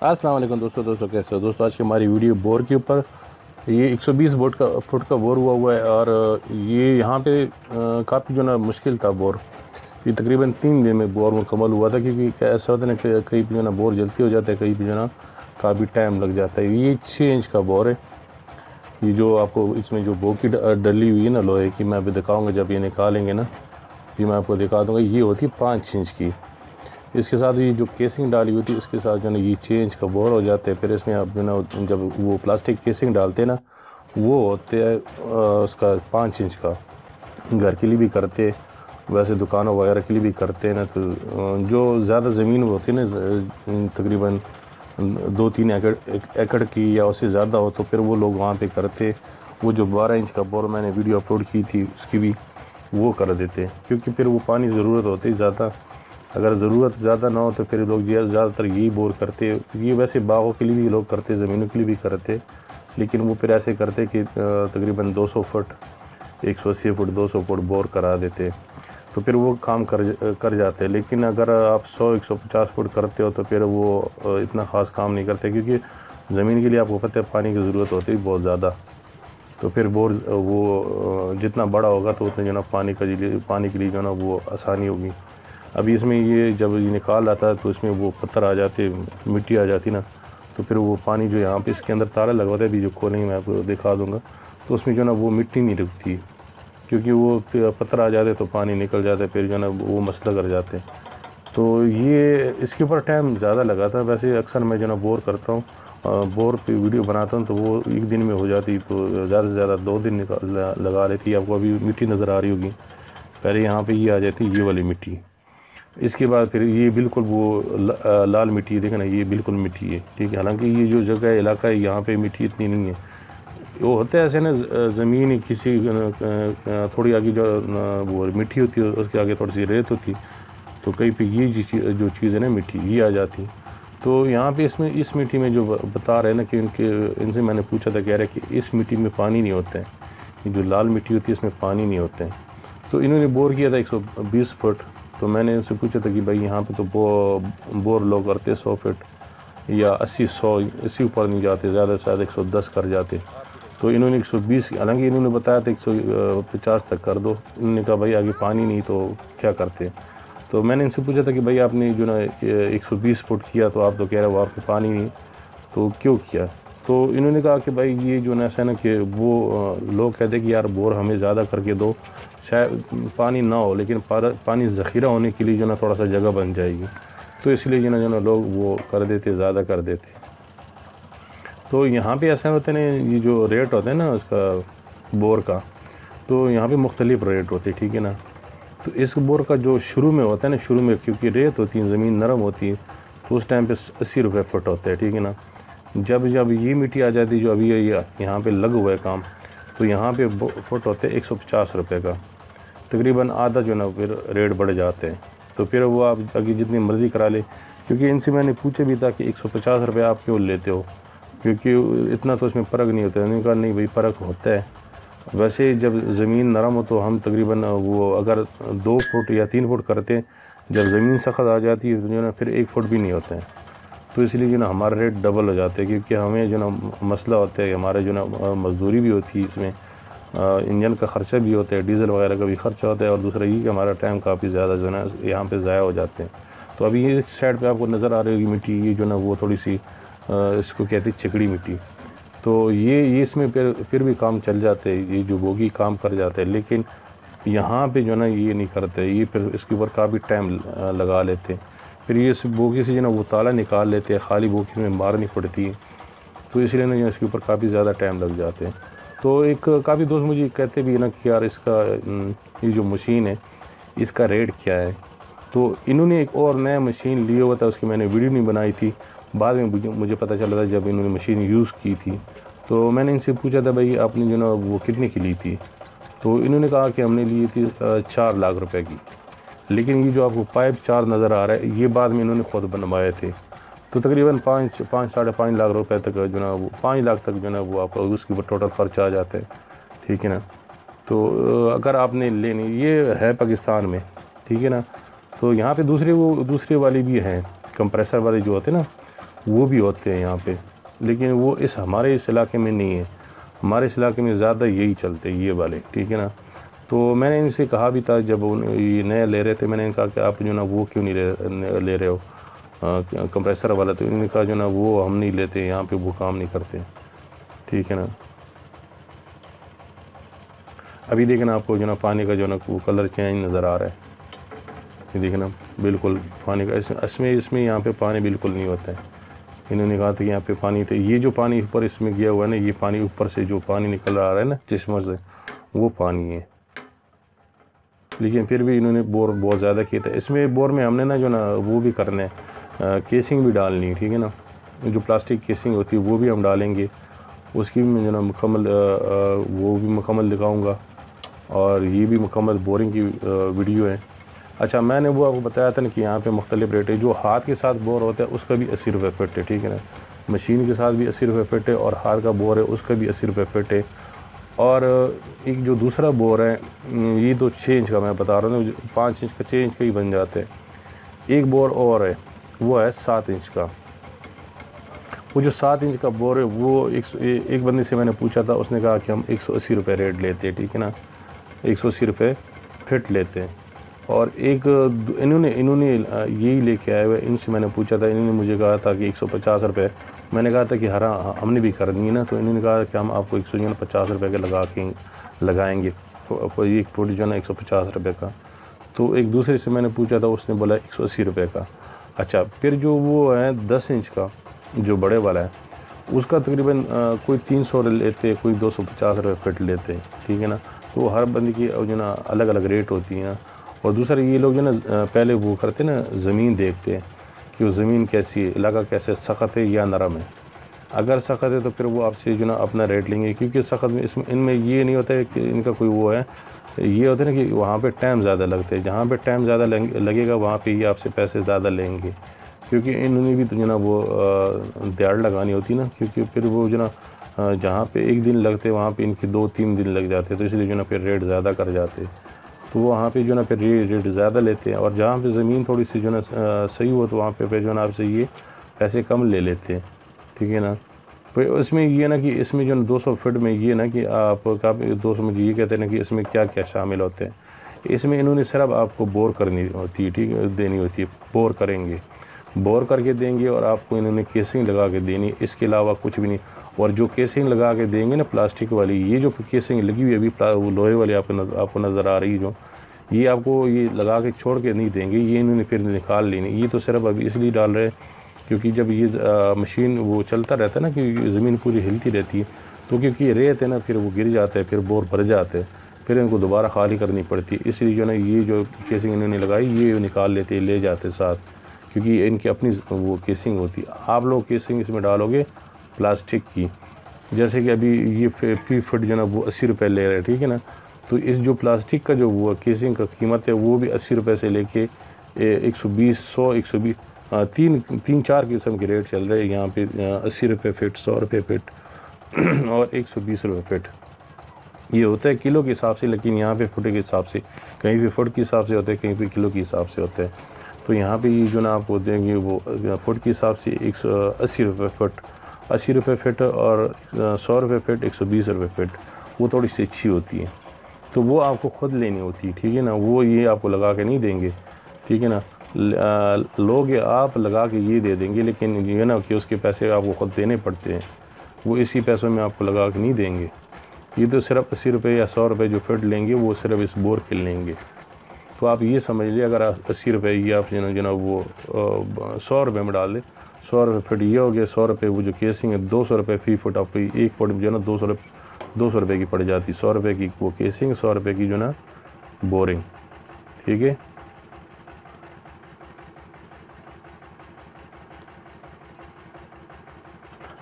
अस्सलाम वालेकुम दोस्तों कैसे हो दोस्तों। आज की हमारी वीडियो बोर के ऊपर। ये 120 फुट का बोर हुआ है और ये यहाँ पे काफ़ी जो ना मुश्किल था बोर। ये तकरीबन 3 दिन में बोर मुकम्मल हुआ था, क्योंकि ऐसा होता है ना कि कहीं भी जो ना बोर जल्दी हो जाता है, कहीं भी जो ना काफ़ी टाइम लग जाता है। ये 6 इंच का बोर है। ये जो आपको इसमें जो बोकी डली हुई है ना लोहे की, मैं अभी दिखाऊँगा जब ये निकालेंगे ना, ये मैं आपको दिखा दूँगा। ये होती है 5 इंच की। इसके साथ ये जो केसिंग डाली हुई थी, इसके साथ जो है ना ये 6 इंच का बोर हो जाते हैं। फिर इसमें आप जो ना जब वो प्लास्टिक केसिंग डालते हैं ना, वो होते हैं उसका 5 इंच का। घर के लिए भी करते, वैसे दुकानों वगैरह के लिए भी करते हैं ना। तो जो ज़्यादा ज़मीन होती है ना, तकरीबन 2-3 एकड़ की या उससे ज़्यादा हो, तो फिर वो लोग वहाँ पे करते। वो जो 12 इंच का बोर मैंने वीडियो अपलोड की थी उसकी भी वो कर देते, क्योंकि फिर वो पानी ज़रूरत होती है ज़्यादा। अगर ज़रूरत ज़्यादा ना हो तो फिर लोग ज़्यादातर यही बोर करते। ये वैसे बागों के लिए भी लोग करते, ज़मीनों के लिए भी करते, लेकिन वो फिर ऐसे करते कि तकरीबन 200 फुट 180 फुट 200 फुट बोर करा देते, तो फिर वो काम कर जाते। लेकिन अगर आप 100-150 फुट करते हो तो फिर वो इतना ख़ास काम नहीं करते, क्योंकि ज़मीन के लिए आपको पता है पानी की ज़रूरत होती है बहुत ज़्यादा। तो फिर बोर वो जितना बड़ा होगा तो उतना जो ना पानी के लिए जो ना वो आसानी होगी। अभी इसमें ये जब ये निकाल आता है तो इसमें वो पत्थर आ जाते, मिट्टी आ जाती ना, तो फिर वो पानी जो यहाँ पे इसके अंदर ताला लगा होता है, अभी जो खोलेंगे मैं आपको दिखा दूँगा, तो उसमें जो ना वो मिट्टी नहीं रुकती, क्योंकि वो पत्थर आ जाते तो पानी निकल जाता है, फिर जो ना वो मसला कर जाते हैं। तो ये इसके ऊपर टाइम ज़्यादा लगा था। वैसे अक्सर मैं जो ना बोर करता हूँ, बोर पे वीडियो बनाता हूँ, तो वो एक दिन में हो जाती, तो ज़्यादा से ज़्यादा 2 दिन लगा लेती। आपको अभी मिट्टी नज़र आ रही होगी, पहले यहाँ पे ये आ जाती ये वाली मिट्टी। इसके बाद फिर ये बिल्कुल वो लाल मिट्टी है, देखें ना, ये बिल्कुल मिट्टी है, ठीक है। हालांकि ये जो जगह इलाका है यहाँ पे मिट्टी इतनी नहीं है। वो होता है ऐसे ना, ज़मीन किसी थोड़ी आगे जो वो मिट्टी होती है, उसके आगे थोड़ी सी रेत होती, तो कहीं पे ये जो चीज़ है ना मिट्टी, ये आ जाती। तो यहाँ पे इसमें इस मिट्टी में जो बता रहे हैं ना कि इनसे मैंने पूछा था, कह रहे कि इस मिट्टी में पानी नहीं होता है, ये जो लाल मिट्टी होती है इसमें पानी नहीं होता है। तो इन्होंने बोर किया था 120 फुट। तो मैंने उनसे पूछा था कि भाई यहाँ पे तो बोर लोग करते 100 फुट या 80-100, इससे ऊपर नहीं जाते, ज़्यादा से ज़्यादा 110 कर जाते। तो इन्होंने 120, हालांकि इन्होंने बताया था 150 तक कर दो। इन्होंने कहा भाई आगे पानी नहीं तो क्या करते। तो मैंने इनसे पूछा था कि भाई आपने जो ना 120 फुट किया, तो आप तो कह रहे हो वहाँ पे पानी नहीं, तो क्यों किया। तो इन्होंने कहा कि भाई ये जो ना ऐसा ना कि वो लोग कहते हैं कि यार बोर हमें ज़्यादा करके दो, शायद पानी ना हो लेकिन पानी ज़ख़ीरा होने के लिए जो ना थोड़ा सा जगह बन जाएगी, तो इसलिए जो ना लोग वो कर देते, ज़्यादा कर देते। तो यहाँ पे ऐसा होता है ना, ये जो रेट होता है ना उसका बोर का, तो यहाँ पे मुख्तलिफ़ रेट होते हैं, ठीक है ना। तो इस बोर का जो शुरू में होता है ना, शुरू में क्योंकि रेत होती है, ज़मीन नरम होती है, तो उस टाइम पे 80 रुपये फुट होते हैं, ठीक है ना। जब जब ये मिट्टी आ जाती है जो अभी ये यहाँ पे लग हुआ है काम, तो यहाँ पे फुट होते हैं 150 रुपये का, तकरीबन आधा जो ना फिर रेट बढ़ जाते हैं। तो फिर वो आप आगे जितनी मर्ज़ी करा ले, क्योंकि इनसे मैंने पूछा भी था कि 150 रुपये आप क्यों लेते हो, क्योंकि इतना तो इसमें फ़र्क नहीं होता है। उन्होंने कहा नहीं भाई फ़र्क होता है। वैसे जब ज़मीन नरम हो तो हम तकरीबन वो अगर 2 फुट या 3 फुट करते हैं, जब ज़मीन सख्त आ जाती है तो जो ना फिर 1 फुट भी नहीं होता है। तो इसलिए जो ना हमारा रेट डबल हो जाते हैं, क्योंकि हमें जो ना मसला होता है, हमारे जो ना मज़दूरी भी होती है, इसमें इंजन का ख़र्चा भी होता है, डीज़ल वगैरह का भी ख़र्चा होता है, और दूसरा ये कि हमारा टाइम काफ़ी ज़्यादा जो ना यहाँ पे ज़ाया हो जाते हैं। तो अभी ये साइड पे आपको नज़र आ रही होगी मिट्टी, ये जो ना वो थोड़ी सी इसको कहते हैं चिकड़ी मिट्टी। तो ये इसमें फिर भी काम चल जाते हैं, ये जो बोगी काम कर जाते हैं। लेकिन यहाँ पे जो ना ये नहीं करते, ये फिर इसके ऊपर काफ़ी टाइम लगा लेते हैं। फिर ये इस बोगी से जो ना वो ताला निकाल लेते हैं, खाली बोगी में मारनी पड़ती है, तो इसलिए ना इसके ऊपर काफ़ी ज़्यादा टाइम लग जाते हैं। तो एक काफ़ी दोस्त मुझे कहते भी ना कि यार इसका ये जो मशीन है इसका रेट क्या है। तो इन्होंने एक और नया मशीन लिया हुआ था, उसकी मैंने वीडियो नहीं बनाई थी, बाद में मुझे पता चला था जब इन्होंने मशीन यूज़ की थी। तो मैंने इनसे पूछा था भाई आपने जो ना वो कितने की ली थी, तो इन्होंने कहा कि हमने ली थी 4 लाख रुपए की। लेकिन ये जो आपको पाइप 4 नज़र आ रहा है, ये बाद में इन्होंने ख़ुद बनवाए थे। तो तकरीबन 5-5.5 लाख रुपए तक जो ना वो 5 लाख तक जो ना वो आपका उसके ऊपर टोटल खर्चा आ जाता है, ठीक है ना। तो अगर आपने लेनी, ये है पाकिस्तान में, ठीक है ना। तो यहाँ पे दूसरे वाली भी हैं, कंप्रेसर वाले जो होते हैं ना, वो भी होते हैं यहाँ पे, लेकिन वो हमारे इस इलाके में नहीं है। हमारे इस इलाके में ज़्यादा यही चलते हैं ये वाले, ठीक है ना। तो मैंने इनसे कहा भी था जब ये नया ले रहे थे, मैंने इनका कि आप जो ना वो क्यों नहीं ले रहे हो कंप्रेसर वाला। तो इन्होंने कहा जो ना वो हम नहीं लेते, यहाँ पे वो काम नहीं करते, ठीक है ना। अभी देखना आपको जो ना पानी का जो ना वो कलर चेंज नज़र आ रहा है, ये देखना बिल्कुल पानी का इसमें यहाँ पे पानी बिल्कुल नहीं होता है। इन्होंने कहा था कि यहाँ पे पानी थे, ये जो पानी ऊपर इसमें गया हुआ है ना, ये पानी ऊपर से जो पानी निकल रहा है ना चश्मे से, वो पानी है। लेकिन फिर भी इन्होंने बोर बहुत ज़्यादा किया था। इसमें बोर में हमने ना जो ना वो भी करना है, केसिंग भी डालनी है, ठीक है ना। जो प्लास्टिक केसिंग होती है वो भी हम डालेंगे, उसकी भी मैं जो ना मुकम्मल वो भी मुकम्मल दिखाऊँगा, और ये भी मुकम्मल बोरिंग की वीडियो है। अच्छा, मैंने वो आपको बताया था ना कि यहाँ पे मुख्तलिफ रेट है। जो हाथ के साथ बोर होता है उसका भी 80 रुपये फिट है, ठीक है ना। मशीन के साथ भी 80 रुपये फिट है, और हाथ का बोर है उसका भी 80 रुपये फिट है। और एक जो दूसरा बोर है, ये तो 6 इंच का मैं बता रहा हूँ, 5 इंच का 6 इंच का ही बन जाते हैं। एक बोर और है, वो है 7 इंच का। वो जो 7 इंच का बोर है वो एक बंदे से मैंने पूछा था, उसने कहा कि हम 180 रुपये रेट लेते हैं, ठीक है ना, 180 रुपये फिट लेते हैं। और एक इन्होंने यही लेके आए हुए, इनसे मैंने पूछा था, इन्होंने मुझे कहा था कि 150 रुपये। मैंने कहा था कि हाँ हमने भी करनी है ना, तो इन्होंने कहा कि हम आपको 150 रुपये के लगाएंगे एक फुट जो ना 150 रुपये का। तो एक दूसरे से मैंने पूछा था, उसने बोला 180 रुपये का। अच्छा, फिर जो वो है 10 इंच का जो बड़े वाला है, उसका तकरीबन कोई 300 लेते, कोई 250 रुपये फिट लेते हैं, ठीक है ना। तो हर बंदे की जो ना अलग अलग रेट होती है ना। और दूसरा ये लोग जो ना पहले वो करते ना, ज़मीन देखते हैं कि वो ज़मीन कैसी है, इलाका कैसे सख्त है या नरम है। अगर सख्त है तो फिर वो आपसे जो ना अपना रेट लेंगे, क्योंकि सख्त में इनमें ये नहीं होता है कि इनका कोई वो है, ये होता है ना कि वहाँ पे टाइम ज़्यादा लगते हैं। जहाँ पे टाइम ज़्यादा लगेगा वहाँ पे ये आपसे पैसे ज़्यादा लेंगे, क्योंकि इन्होंने भी तो जो ना वो दिहाड़ लगानी होती ना, क्योंकि फिर वो जो ना जहाँ पे एक दिन लगते वहाँ पे इनके 2-3 दिन लग जाते, तो इसलिए जो ना फिर रेट ज़्यादा कर जाते। तो वहाँ पे जो ना फिर रेट ज़्यादा लेते हैं। और जहाँ पे ज़मीन थोड़ी सी जो ना सही हो, तो वहाँ पे जो ना आपसे ये पैसे कम ले लेते हैं, ठीक है ना। फिर इसमें ये ना कि इसमें जो 200 फीट में ये ना कि आप 200 में ये कहते हैं ना कि इसमें क्या क्या शामिल होते हैं। इसमें इन्होंने सिर्फ आपको बोर करनी होती है, ठीक है, देनी होती है, बोर करेंगे, बोर करके देंगे, और आपको इन्होंने केसिंग लगा के देनी, इसके अलावा कुछ भी नहीं। और जो केसिंग लगा के देंगे ना प्लास्टिक वाली, ये जो केसिंग लगी हुई है अभी वो लोहे वाली आपको नज़र आ रही है, जो ये आपको ये लगा के छोड़ के नहीं देंगे, ये इन्होंने फिर निकाल लेनी। ये तो सिर्फ अभी इसलिए डाल रहे हैं क्योंकि जब ये मशीन वो चलता रहता है ना, कि ज़मीन पूरी हिलती रहती है, तो क्योंकि ये रेत है ना, फिर वो गिर जाते हैं, फिर बोर भर जाते हैं, फिर इनको दोबारा खाली करनी पड़ती है। इसलिए जो ना ये जो केसिंग इन्होंने लगाई ये निकाल लेते, ले जाते साथ, क्योंकि इनकी अपनी वो केसिंग होती है। आप लोग केसिंग इसमें डालोगे प्लास्टिक की, जैसे कि अभी ये फी फुट जो ना वो 80 रुपये ले रहे हैं, ठीक है ना। तो इस जो प्लास्टिक का जो वो केसिंग का कीमत है वो भी 80 रुपये से लेके 120, 100, 120, 3-4 किस्म के रेट चल रहे हैं यहाँ पे। 80 रुपये फिट, 100 रुपये फिट और 120 रुपये फिट ये होता है किलो के हिसाब से। लेकिन यहाँ पे फुट के हिसाब से, कहीं पे फुट के हिसाब से होते हैं, कहीं पे किलो के हिसाब से होते हैं। तो यहाँ पे ये जो ना आपको देंगे वो फुट के हिसाब से 180 रुपये फुट, 80 रुपये फिट, और 100 रुपये फिट, 120 रुपये फिट, वो थोड़ी सी अच्छी होती है। तो वो आपको ख़ुद लेनी होती है, ठीक है ना, वो ये आपको लगा के नहीं देंगे, ठीक है ना। लोग आप लगा के ये दे देंगे, लेकिन ये ना कि उसके पैसे आपको ख़ुद देने पड़ते हैं, वो इसी पैसों में आपको लगा के नहीं देंगे। ये तो सिर्फ 80 रुपये या 100 रुपये जो फिट लेंगे वो सिर्फ इस बोर के लेंगे। तो आप ये समझ लीजिए, अगर 80 रुपये ये आप जो ना वो 100 रुपये में डाल दें, 100 रुपये फिट ये हो गया, 100 रुपये वो जो केसिंग है, 200 रुपये फी फुट आपको एक फुट जो ना 200 रुपये की पड़ जाती, 100 रुपये की वो केसिंग, 100 रुपये की जो ना बोरिंग, ठीक है।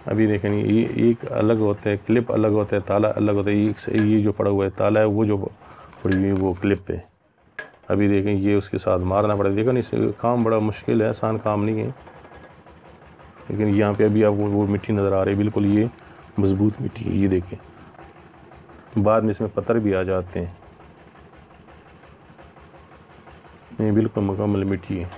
अभी देखें ये एक अलग होता है, क्लिप अलग होता है, ताला अलग होता है। ये जो पड़ा हुआ है ताला है, वो जो पड़ी वो क्लिप है। अभी देखें ये उसके साथ मारना पड़ेगा। देखो नहीं, काम बड़ा मुश्किल है, आसान काम नहीं है। लेकिन यहाँ पे अभी आपको वो मिट्टी नज़र आ रही है, बिल्कुल ये मजबूत मिट्टी है। ये देखें, बाद में इसमें पत्थर भी आ जाते हैं। ये बिल्कुल मुकम्मल मिट्टी है।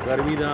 गर्मी दा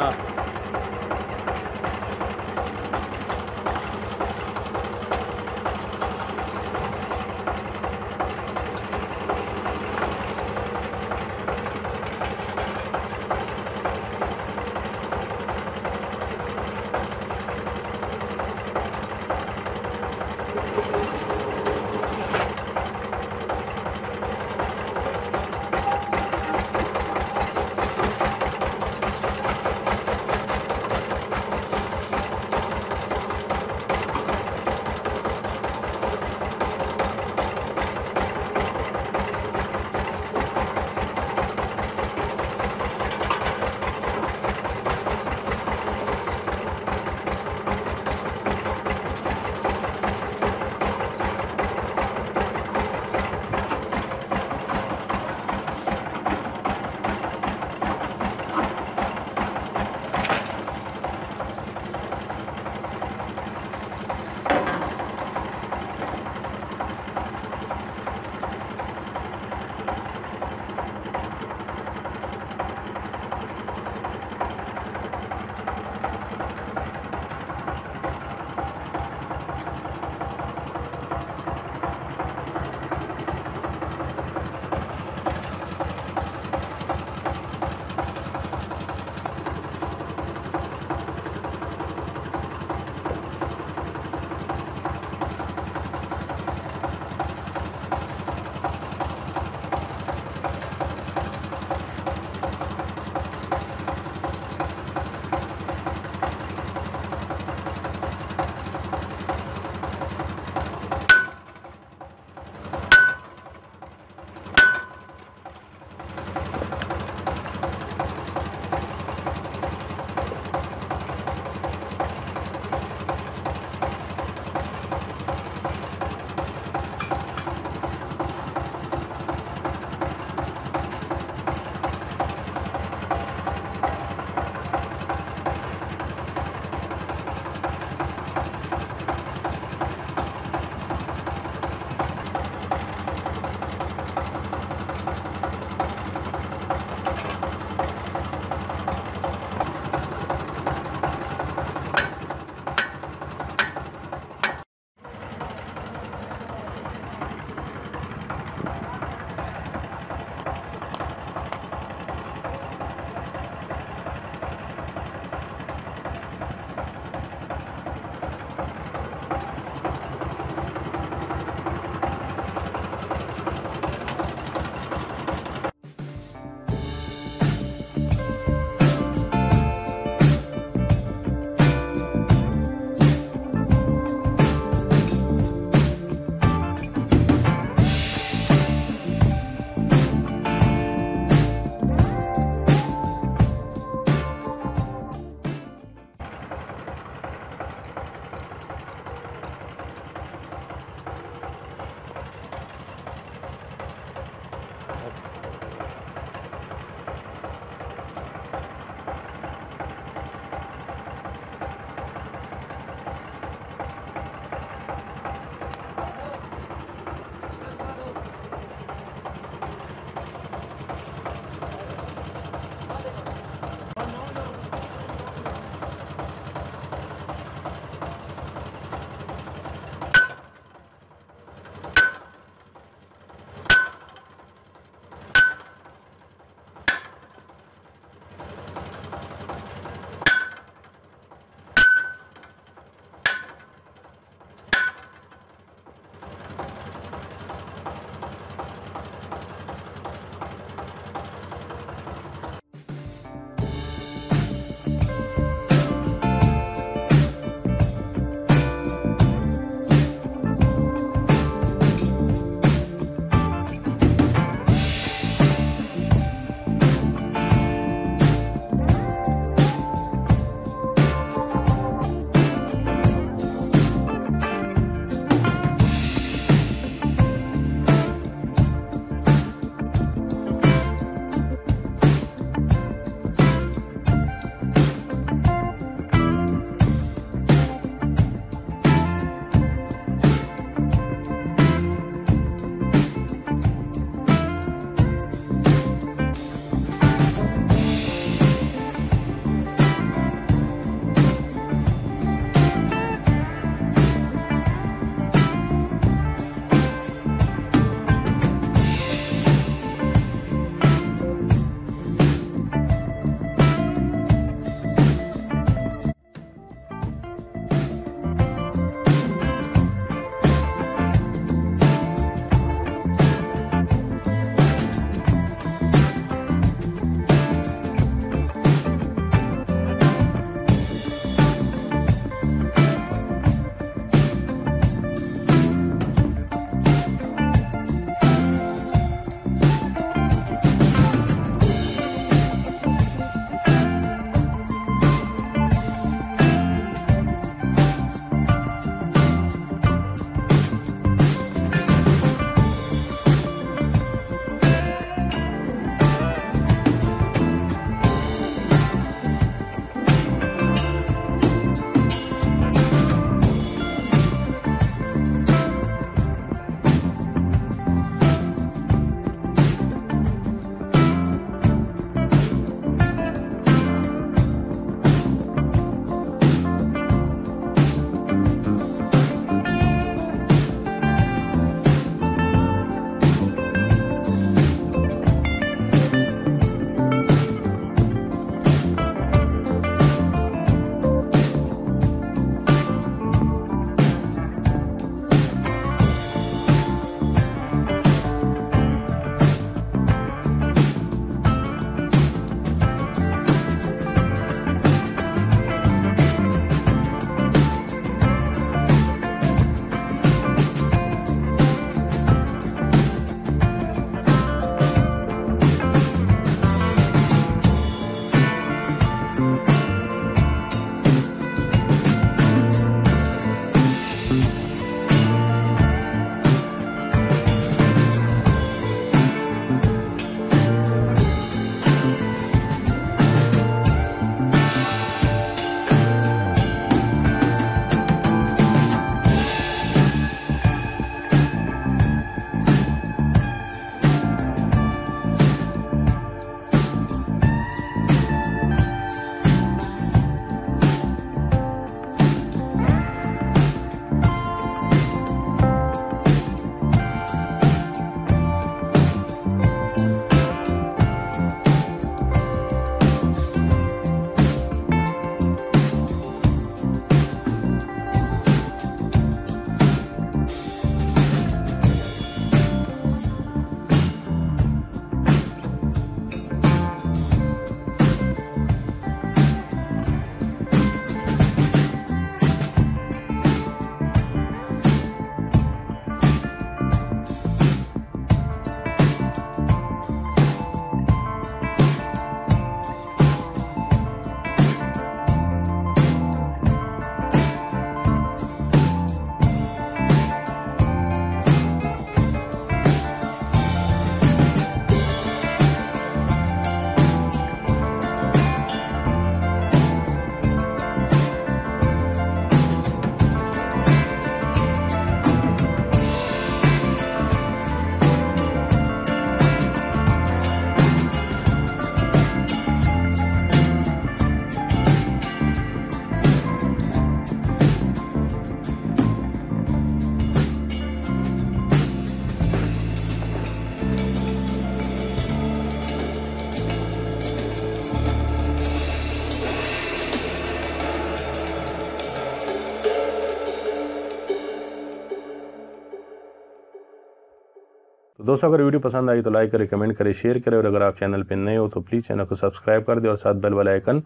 दोस्तों अगर वीडियो पसंद आई तो लाइक करें, कमेंट करें, शेयर करें, और अगर आप चैनल पर नए हो तो प्लीज़ चैनल को सब्सक्राइब कर दें और साथ बेल वाला आइकन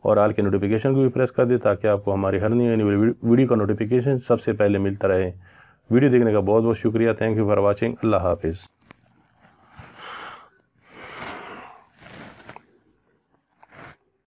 और ऑल के नोटिफिकेशन को भी प्रेस कर दें ताकि आपको हमारी हर नई वीडियो का नोटिफिकेशन सबसे पहले मिलता रहे। वीडियो देखने का बहुत बहुत शुक्रिया। Thank you for watching. अल्लाह हाफिज़।